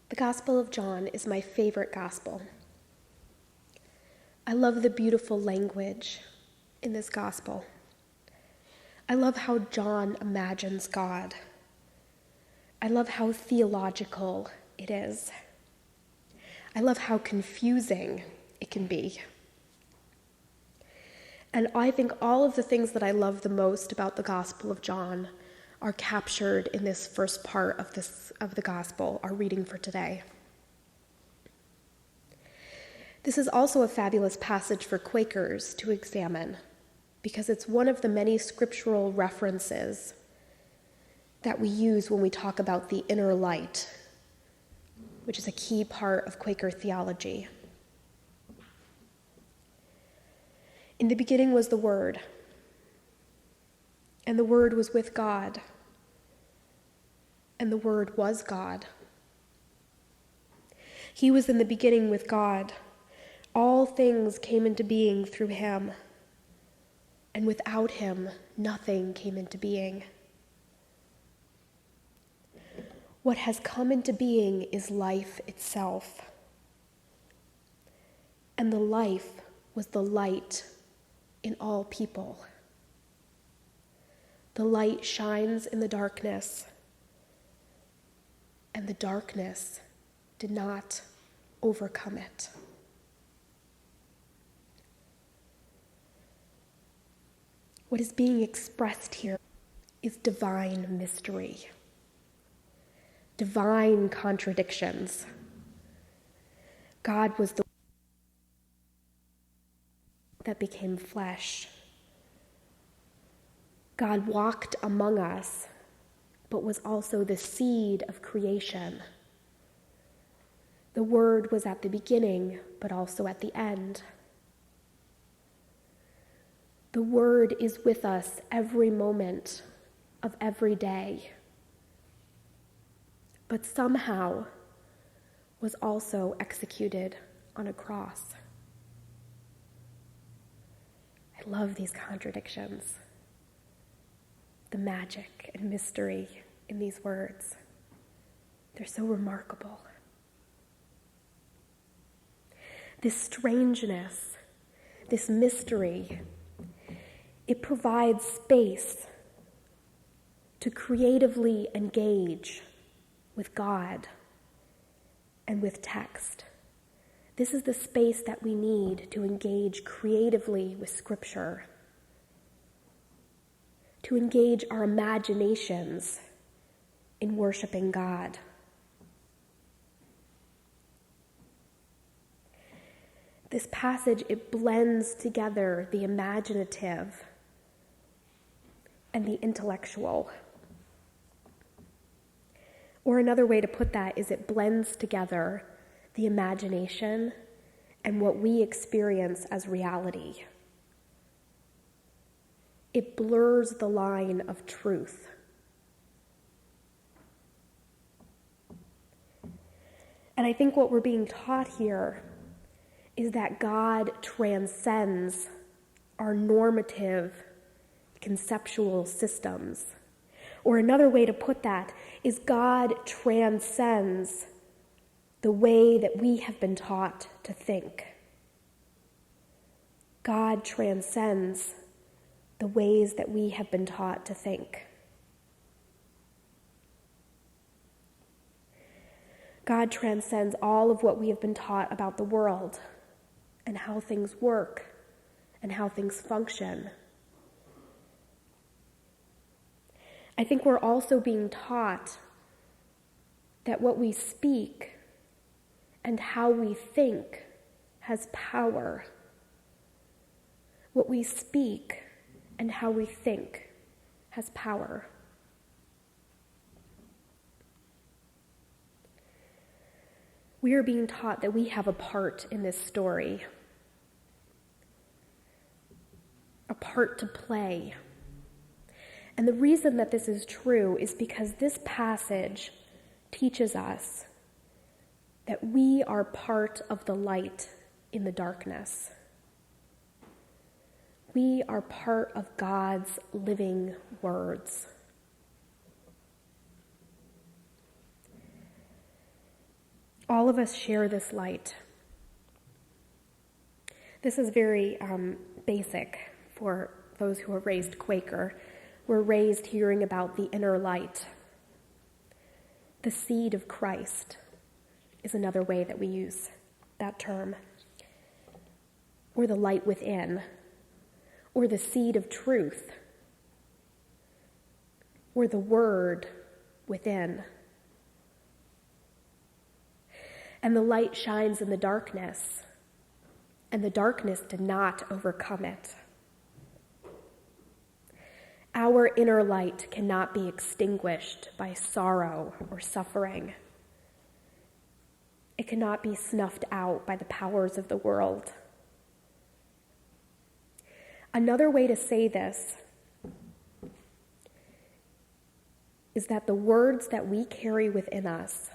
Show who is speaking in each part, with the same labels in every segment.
Speaker 1: The Gospel of John is my favorite gospel. I love the beautiful language in this gospel. I love how John imagines God. I love how theological it is. I love how confusing it can be. And I think all of the things that I love the most about the Gospel of John are captured in this first part of the Gospel, our reading for today. This is also a fabulous passage for Quakers to examine because it's one of the many scriptural references that we use when we talk about the inner light, which is a key part of Quaker theology. In the beginning was the Word, and the Word was with God, and the Word was God. He was in the beginning with God. All things came into being through him, and without him, nothing came into being. What has come into being is life itself, and the life was the light in all people. The light shines in the darkness, and the darkness did not overcome it. What is being expressed here is divine mystery, divine contradictions. God was the that became flesh. God walked among us, but was also the seed of creation. The Word was at the beginning, but also at the end. The Word is with us every moment of every day, but somehow was also executed on a cross. I love these contradictions, the magic and mystery in these words. They're so remarkable. This strangeness, this mystery, it provides space to creatively engage with God and with text. This is the space that we need to engage creatively with Scripture, to engage our imaginations in worshiping God. This passage, it blends together the imaginative and the intellectual. Or another way to put that is it blends together the imagination and what we experience as reality. It blurs the line of truth. And I think what we're being taught here is that God transcends our normative conceptual systems. Or another way to put that is God transcends the way that we have been taught to think. God transcends the ways that we have been taught to think. God transcends all of what we have been taught about the world and how things work and how things function. I think we're also being taught that what we speak and how we think has power. What we speak and how we think has power. We are being taught that we have a part in this story, a part to play. And the reason that this is true is because this passage teaches us that we are part of the light in the darkness. We are part of God's living words. All of us share this light. This is very basic for those who are raised Quaker. We're raised hearing about the inner light. The seed of Christ is another way that we use that term. Or the light within. Or the seed of truth. Or the word within. And the light shines in the darkness, and the darkness did not overcome it. Our inner light cannot be extinguished by sorrow or suffering. It cannot be snuffed out by the powers of the world. Another way to say this is that the words that we carry within us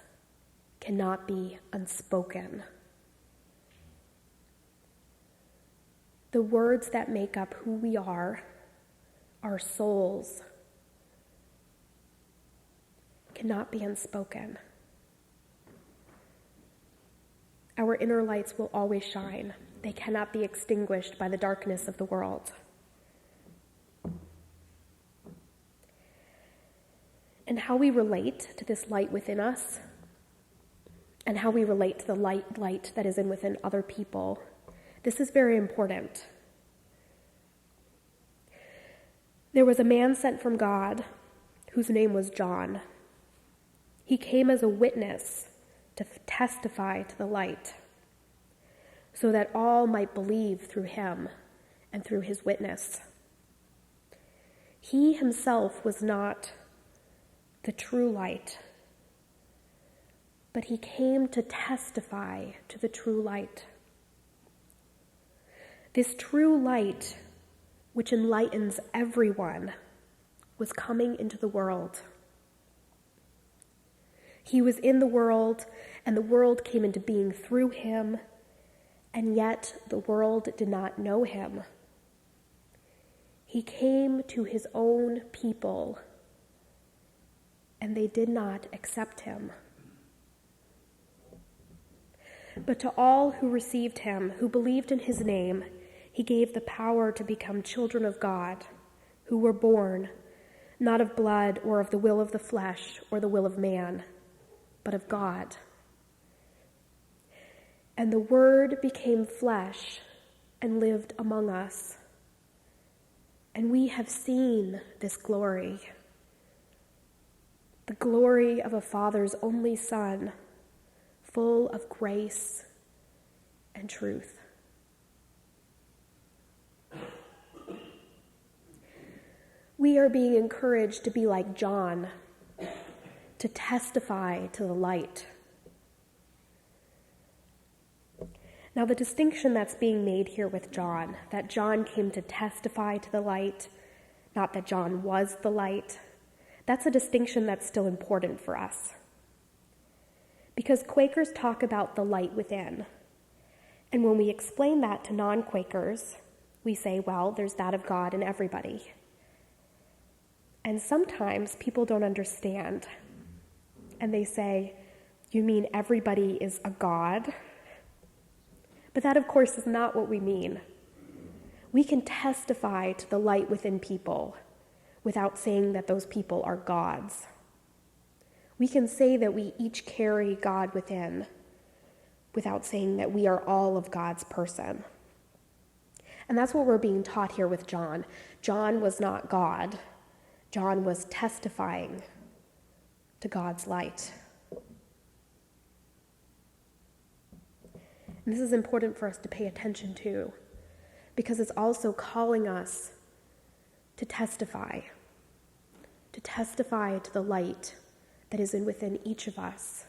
Speaker 1: cannot be unspoken. The words that make up who we are, our souls, cannot be unspoken. Our inner lights will always shine. They cannot be extinguished by the darkness of the world. And how we relate to this light within us, and how we relate to the light that is within other people, this is very important. There was a man sent from God whose name was John. He came as a witness to testify to the light, so that all might believe through him and through his witness. He himself was not the true light, but he came to testify to the true light. This true light, which enlightens everyone, was coming into the world. He was in the world, and the world came into being through him, and yet the world did not know him. He came to his own people, and they did not accept him. But to all who received him, who believed in his name, he gave the power to become children of God, who were born, not of blood or of the will of the flesh or the will of man, but of God. And the Word became flesh and lived among us. And we have seen this glory, the glory of a Father's only Son, full of grace and truth. We are being encouraged to be like John, to testify to the light. Now, the distinction that's being made here with John, that John came to testify to the light, not that John was the light, that's a distinction that's still important for us. Because Quakers talk about the light within. And when we explain that to non-Quakers, we say, well, there's that of God in everybody. And sometimes people don't understand. And they say, you mean everybody is a God? But that, of course, is not what we mean. We can testify to the light within people without saying that those people are gods. We can say that we each carry God within without saying that we are all of God's person. And that's what we're being taught here with John. John was not God. John was testifying to God's light. And this is important for us to pay attention to, because it's also calling us to testify to the light that is within each of us,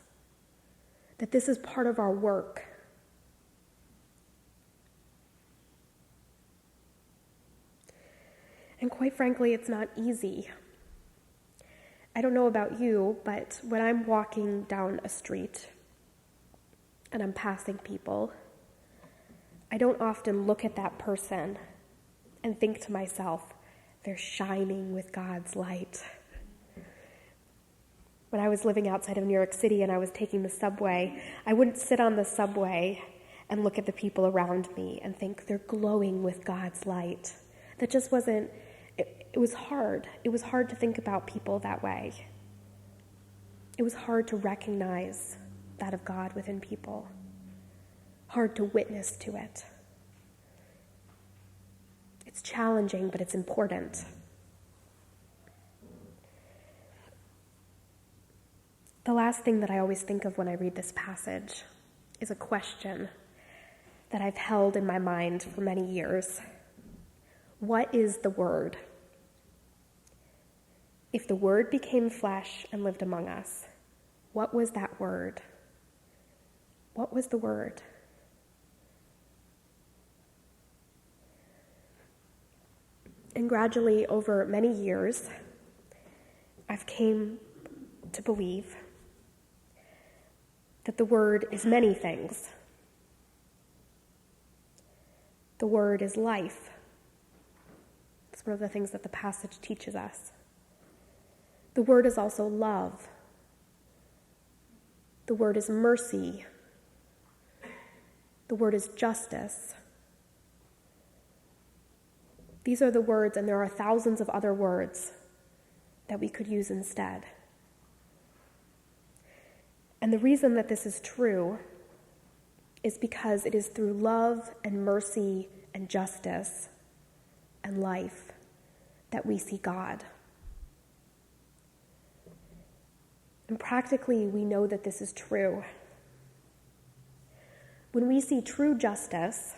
Speaker 1: that this is part of our work. And quite frankly, it's not easy. I don't know about you, but when I'm walking down a street and I'm passing people, I don't often look at that person and think to myself, they're shining with God's light. When I was living outside of New York City and I was taking the subway, I wouldn't sit on the subway and look at the people around me and think they're glowing with God's light. That just wasn't, it was hard. It was hard to think about people that way. It was hard to recognize that of God within people. Hard to witness to it. It's challenging, but it's important. The last thing that I always think of when I read this passage is a question that I've held in my mind for many years. What is the Word? If the Word became flesh and lived among us, what was that Word? What was the Word? And gradually, over many years, I've came to believe that the Word is many things. The Word is life. It's one of the things that the passage teaches us. The Word is also love. The Word is mercy. The Word is justice. These are the words, and there are thousands of other words that we could use instead. And the reason that this is true is because it is through love and mercy and justice and life that we see God. And practically, we know that this is true. When we see true justice,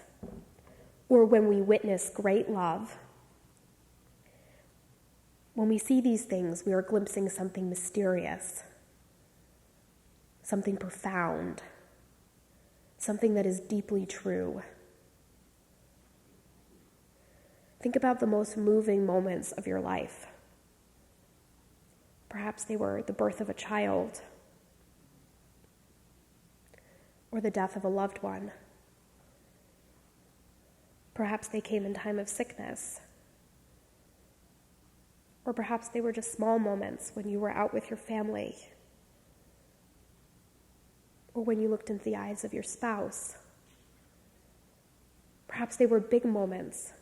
Speaker 1: or when we witness great love, when we see these things, we are glimpsing something mysterious, something profound, something that is deeply true. Think about the most moving moments of your life. Perhaps they were the birth of a child, or the death of a loved one. Perhaps they came in time of sickness. Or perhaps they were just small moments when you were out with your family, or when you looked into the eyes of your spouse. Perhaps they were big moments,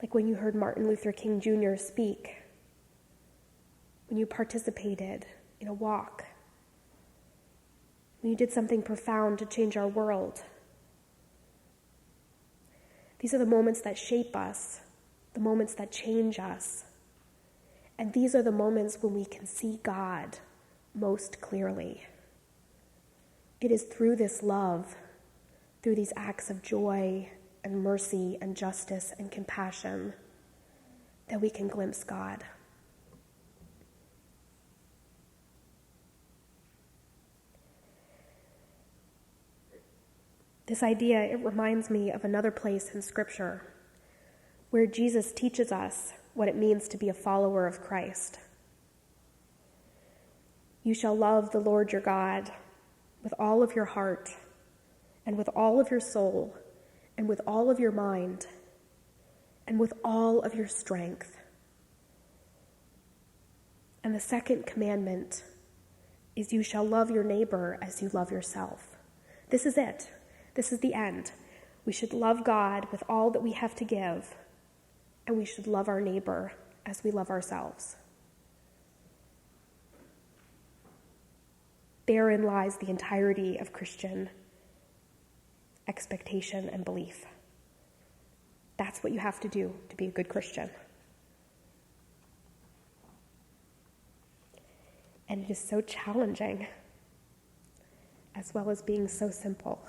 Speaker 1: like when you heard Martin Luther King Jr. speak, when you participated in a walk, when you did something profound to change our world. These are the moments that shape us, the moments that change us. And these are the moments when we can see God most clearly. It is through this love, through these acts of joy and mercy and justice and compassion, that we can glimpse God. This idea, it reminds me of another place in Scripture where Jesus teaches us what it means to be a follower of Christ. You shall love the Lord your God with all of your heart and with all of your soul and with all of your mind and with all of your strength. And the second commandment is you shall love your neighbor as you love yourself. This is it. This is the end. We should love God with all that we have to give, and we should love our neighbor as we love ourselves. Therein lies the entirety of Christian expectation and belief. That's what you have to do to be a good Christian. And it is so challenging, as well as being so simple.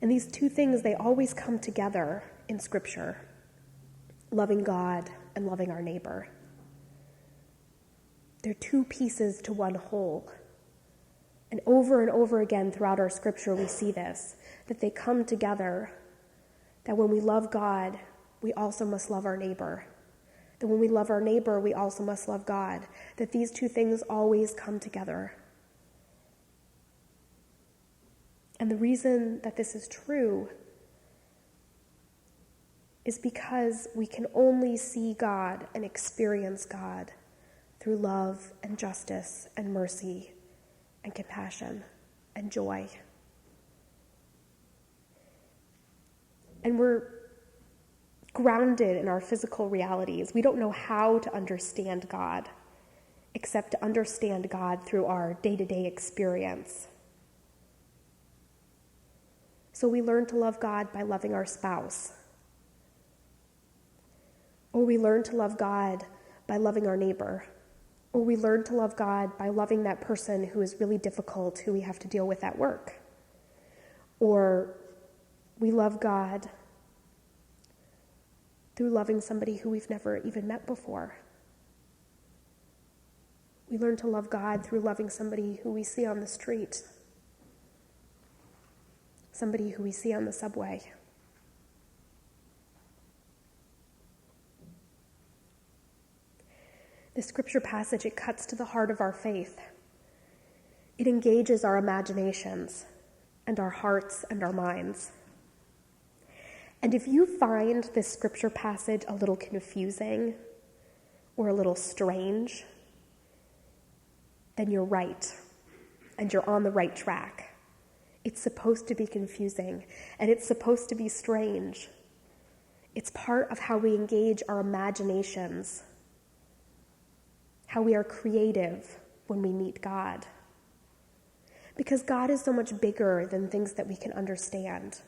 Speaker 1: And these two things, they always come together in Scripture, loving God and loving our neighbor. They're two pieces to one whole. And over again throughout our Scripture, we see this, that they come together, that when we love God, we also must love our neighbor. That when we love our neighbor, we also must love God. That these two things always come together. And the reason that this is true is because we can only see God and experience God through love and justice and mercy and compassion and joy. And we're grounded in our physical realities. We don't know how to understand God, except to understand God through our day-to-day experience. So we learn to love God by loving our spouse. Or we learn to love God by loving our neighbor. Or we learn to love God by loving that person who is really difficult, who we have to deal with at work. Or we love God through loving somebody who we've never even met before. We learn to love God through loving somebody who we see on the street, somebody who we see on the subway. This scripture passage, it cuts to the heart of our faith. It engages our imaginations and our hearts and our minds. And if you find this scripture passage a little confusing or a little strange, then you're right, and you're on the right track. It's supposed to be confusing, and it's supposed to be strange. It's part of how we engage our imaginations, how we are creative when we meet God. Because God is so much bigger than things that we can understand.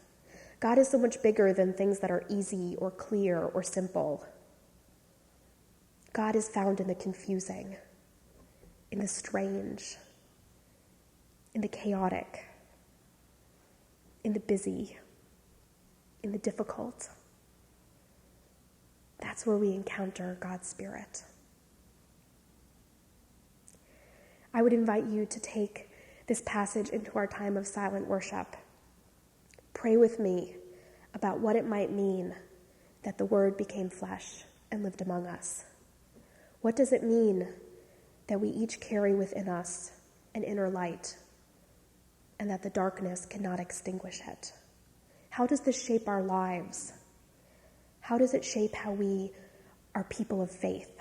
Speaker 1: God is so much bigger than things that are easy or clear or simple. God is found in the confusing, in the strange, in the chaotic, in the busy, in the difficult. That's where we encounter God's Spirit. I would invite you to take this passage into our time of silent worship. Pray with me about what it might mean that the Word became flesh and lived among us. What does it mean that we each carry within us an inner light and that the darkness cannot extinguish it? How does this shape our lives? How does it shape how we are people of faith?